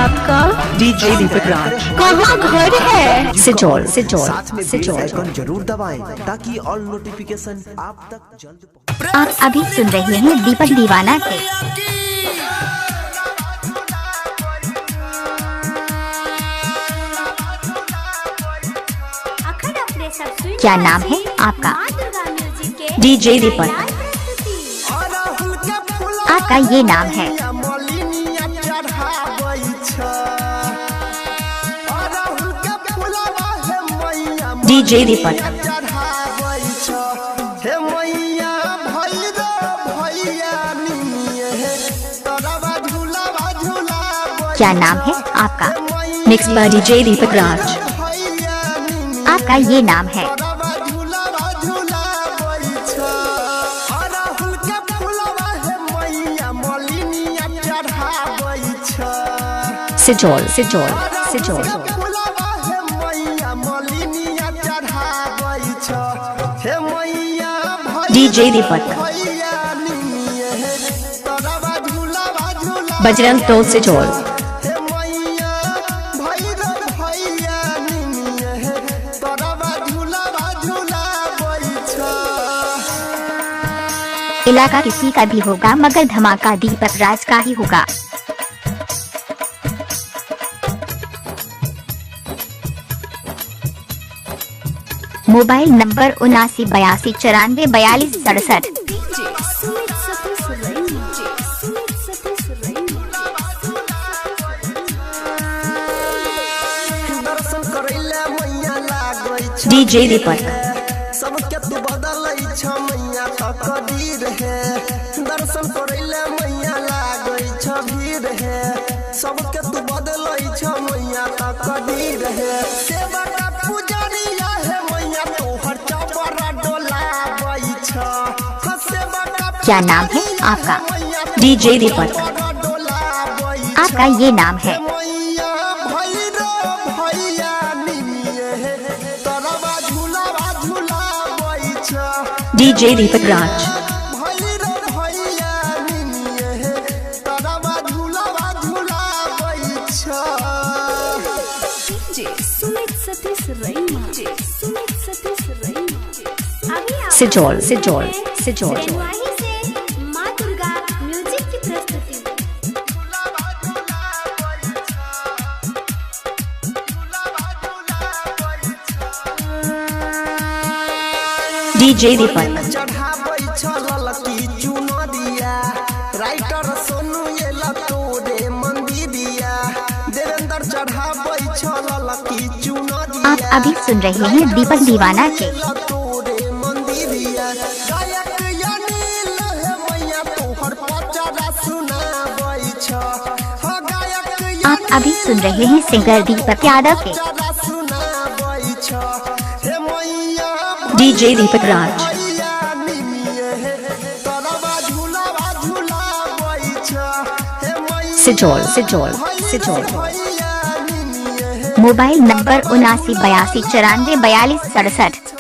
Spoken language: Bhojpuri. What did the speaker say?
आपका? डीजे दीपक राज। कहाँ घर है? सिजौल। साथ में बेल आइकन जरूर दबाएं ताकि ऑल नोटिफिकेशन आप तक जल्द। आप अभी सुन रहे हैं दीपक दीवाना के। क्या नाम है आपका? डीजे दीपक। आपका ये नाम है। डीजे दीपक। क्या नाम है आपका? मिक्स बाय डीजे दीपक राज। आपका ये नाम है। सिजौल। डीजे दीपक। बजरंग टोल सिजौल। इलाका किसी का भी होगा मगर धमाका दीपक राज का ही होगा। Mobile number 7982944267। डीजे दीपक। सबके तू बदलै छ मैया तकदीर है। दर्शन करैले मैया लागै छ भीड़ है। सबके तू बदलै छ मैया तकदीर है। सेवा का पुजारिया है मैया तोहर चबरा डोलाबै छ। सेवा का क्या नाम है आपका? डीजे दीपक। आपका ये नाम है। डीजे दीपक राज। सिजौल। माँ दुर्गा म्यूजिक की प्रस्तुति। डीजे दीपक। चढ़ाबै छ ललकी चुनरिया। राइटर सोनू ये लतोरे मंदिरिया। देवेंद्र चढ़ाबै छ ललकी चुनरिया। आप अभी सुन रहे हैं दीपक दीवाना के। लतोरे मंदिरिया। गायक अनिल है मैया तोहर पचरा सुनाबै छ। गायक आप अभी सुन रहे हैं सिंगर दीपक यादव के। सुनाबै छ। हे मैया DJ Deepak Raj. Sijaul. Mobile number 7982944267।